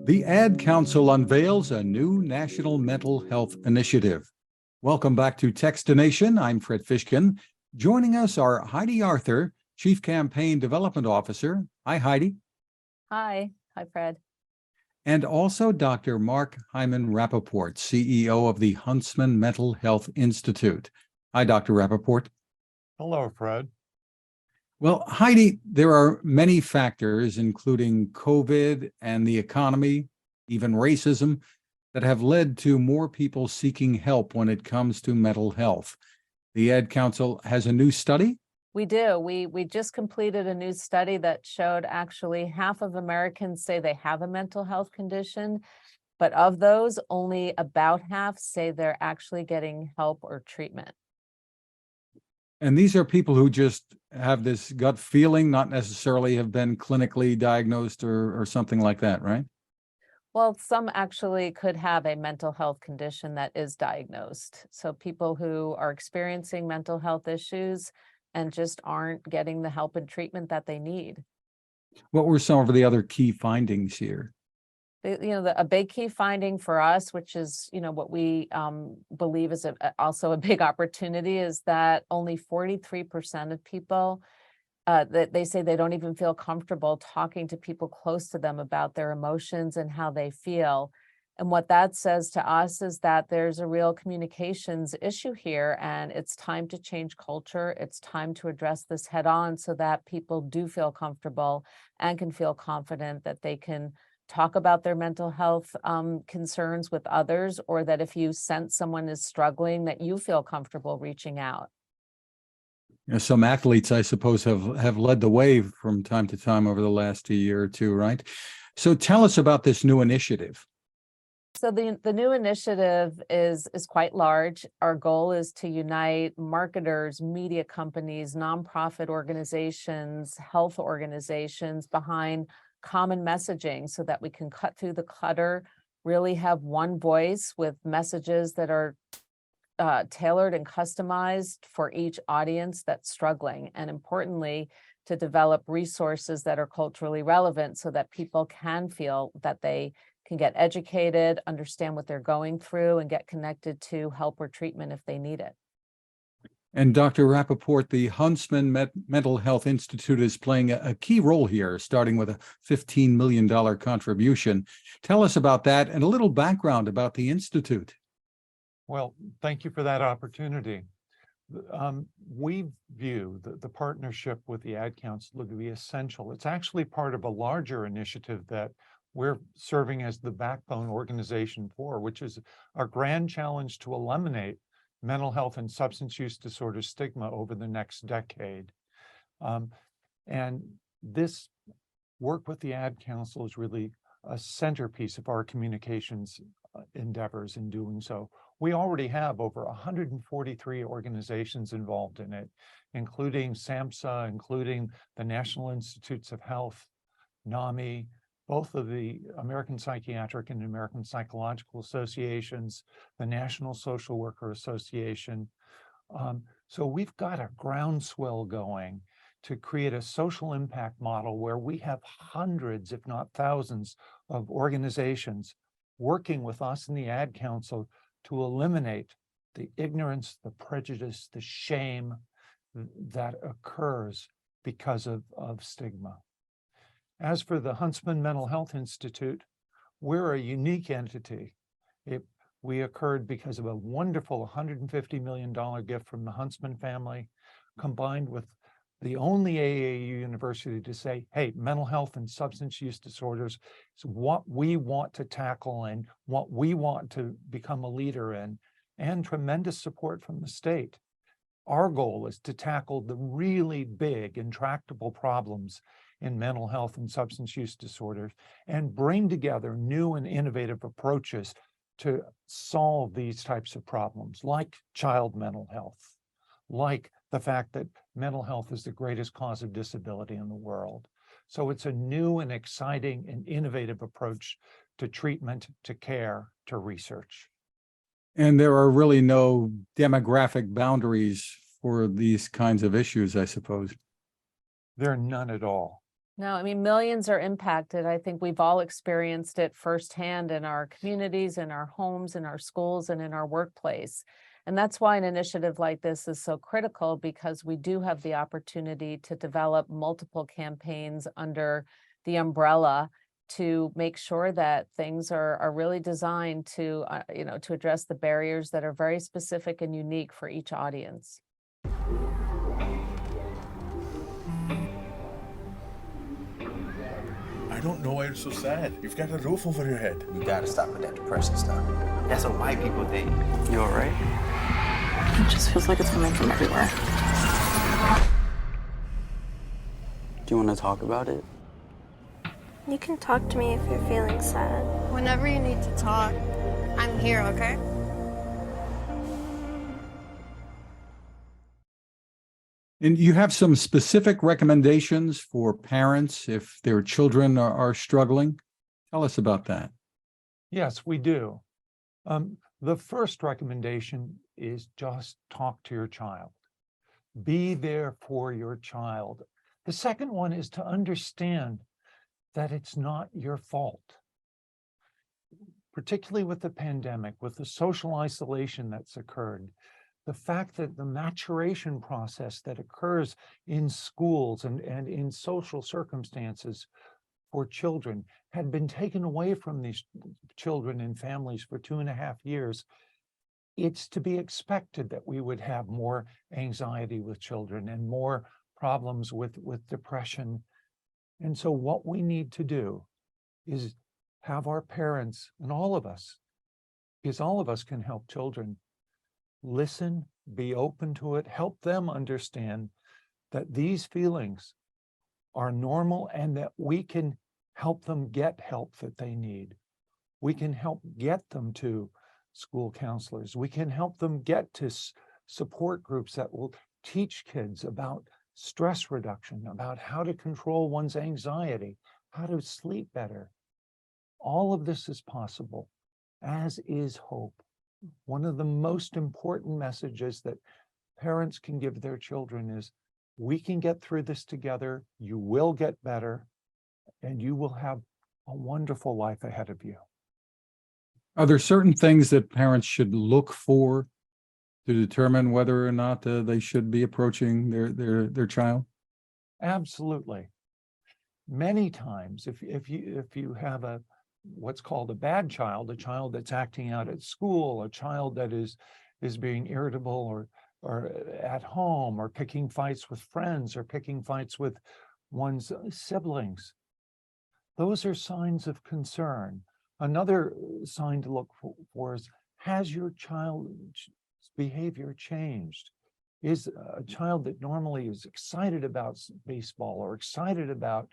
The Ad Council unveils a new national mental health initiative. Welcome back to Techstination. I'm Fred Fishkin. Joining us are Heidie Arthur, Chief Campaign Development Officer. Hi, Heidie. Hi. Hi, Fred. And also Dr. Mark Hyman Rapaport, CEO of the Huntsman Mental Health Institute. Hi, Dr. Rapaport. Hello, Fred. Well, Heidie, there are many factors, including COVID and the economy, even racism, that have led to more people seeking help when it comes to mental health. The Ad Council has a new study. We do. We just completed a new study that showed actually half of Americans say they have a mental health condition, but of those, only about half say they're actually getting help or treatment. And these are people who just have this gut feeling, not necessarily have been clinically diagnosed or something like that, right? Well, some actually could have a mental health condition that is diagnosed. So people who are experiencing mental health issues and just aren't getting the help and treatment that they need. What were some of the other key findings here? A big key finding for us, which is, what we believe is also a big opportunity, is that only 43% of people that they say they don't even feel comfortable talking to people close to them about their emotions and how they feel. And what that says to us is that there's a real communications issue here, and it's time to change culture. It's time to address this head on so that people do feel comfortable and can feel confident that they can talk about their mental health concerns with others, or that if you sense someone is struggling, that you feel comfortable reaching out. Some athletes, I suppose, have led the way from time to time over the last year or two, right? So tell us about this new initiative. So the new initiative is quite large. Our goal is to unite marketers, media companies, nonprofit organizations, health organizations behind common messaging so that we can cut through the clutter, really have one voice with messages that are tailored and customized for each audience that's struggling. And importantly, to develop resources that are culturally relevant so that people can feel that they can get educated, understand what they're going through, and get connected to help or treatment if they need it. And Dr. Rapaport, the Huntsman Mental Health Institute is playing a key role here, starting with a $15 million contribution. Tell us about that and a little background about the Institute. Well, thank you for that opportunity. We view the partnership with the Ad Council to be essential. It's actually part of a larger initiative that we're serving as the backbone organization for, which is our grand challenge to eliminate mental health and substance use disorder stigma over the next decade. And this work with the Ad Council is really a centerpiece of our communications endeavors in doing so. We already have over 143 organizations involved in it, including SAMHSA, including the National Institutes of Health, NAMI, both of the American Psychiatric and American Psychological Associations, the National Social Worker Association. So we've got a groundswell going to create a social impact model where we have hundreds, if not thousands, of organizations working with us in the Ad Council to eliminate the ignorance, the prejudice, the shame that occurs because of stigma. As for the Huntsman Mental Health Institute, we're a unique entity. We occurred because of a wonderful $150 million gift from the Huntsman family, combined with the only AAU university to say, hey, mental health and substance use disorders is what we want to tackle and what we want to become a leader in, and tremendous support from the state. Our goal is to tackle the really big, intractable problems in mental health and substance use disorders and bring together new and innovative approaches to solve these types of problems, like child mental health, like the fact that mental health is the greatest cause of disability in the world. So it's a new and exciting and innovative approach to treatment, to care, to research. And there are really no demographic boundaries for these kinds of issues, I suppose. There are none at all. No, I mean, millions are impacted. I think we've all experienced it firsthand in our communities, in our homes, in our schools, and in our workplace. And that's why an initiative like this is so critical, because we do have the opportunity to develop multiple campaigns under the umbrella to make sure that things are really designed to, to address the barriers that are very specific and unique for each audience. I don't know why you're so sad. You've got a roof over your head. You gotta stop with that depression stuff. That's what white people think. You all right? It just feels like it's coming from everywhere. Do you want to talk about it? You can talk to me if you're feeling sad. Whenever you need to talk, I'm here, okay? And you have some specific recommendations for parents if their children are struggling. Tell us about that. Yes, we do. The first recommendation is just talk to your child. Be there for your child. The second one is to understand that it's not your fault. Particularly with the pandemic, with the social isolation that's occurred, the fact that the maturation process that occurs in schools and in social circumstances for children had been taken away from these children and families for 2.5 years. It's to be expected that we would have more anxiety with children and more problems with depression. And so what we need to do is have our parents and all of us, because all of us can help children, listen, be open to it, help them understand that these feelings are normal and that we can help them get help that they need. We can help get them to school counselors. We can help them get to support groups that will teach kids about stress reduction, about how to control one's anxiety, how to sleep better. All of this is possible, as is hope. One of the most important messages that parents can give their children is, we can get through this together, you will get better, and you will have a wonderful life ahead of you. Are there certain things that parents should look for to determine whether or not they should be approaching their child? Absolutely. Many times, if you have what's called a bad child, a child that's acting out at school, a child that is being irritable or at home, or picking fights with friends, or picking fights with one's siblings, those are signs of concern. Another sign to look for is, has your child's behavior changed? Is a child that normally is excited about baseball or excited about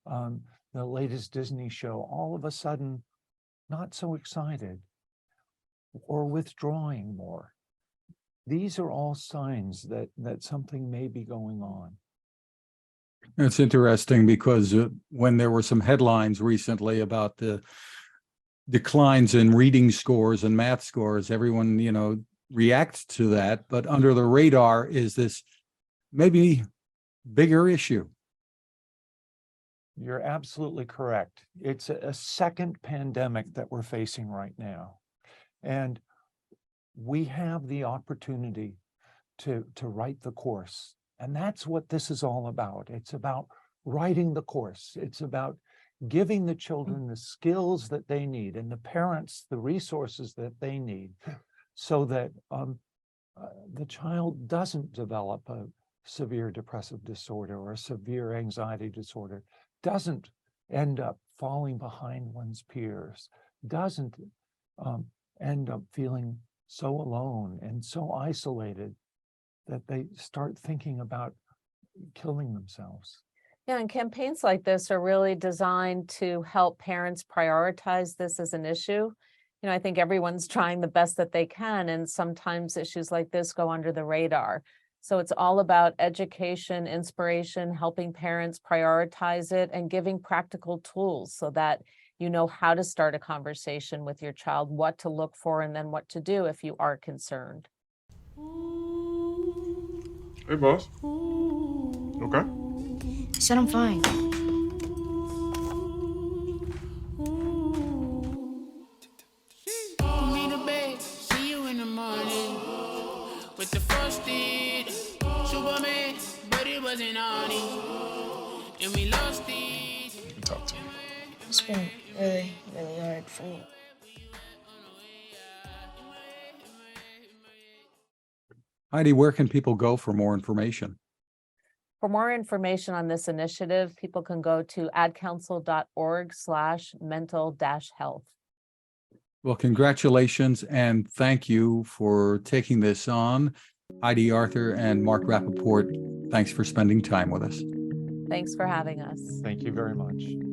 the latest Disney show, all of a sudden not so excited or withdrawing more? These are all signs that something may be going on. It's interesting because when there were some headlines recently about the declines in reading scores and math scores, everyone, reacts to that, but under the radar is this maybe bigger issue. You're absolutely correct. It's a second pandemic that we're facing right now. And we have the opportunity to write the course. And that's what this is all about. It's about writing the course. It's about giving the children the skills that they need and the parents the resources that they need, so that the child doesn't develop a severe depressive disorder or a severe anxiety disorder, doesn't end up falling behind one's peers, doesn't end up feeling so alone and so isolated that they start thinking about killing themselves. Yeah, and campaigns like this are really designed to help parents prioritize this as an issue. I think everyone's trying the best that they can, and sometimes issues like this go under the radar. So it's all about education, inspiration, helping parents prioritize it, and giving practical tools so that you know how to start a conversation with your child, what to look for, and then what to do if you are concerned. Hey, boss. Okay? I said I'm fine. wasn't on it. And we lost it. You can talk to me. It's been really, really hard for me. Heidi, where can people go for more information? For more information on this initiative, people can go to adcouncil.org/mental-health. Well, congratulations and thank you for taking this on. Heidi Arthur and Mark Rapaport, thanks for spending time with us. Thanks for having us. Thank you very much.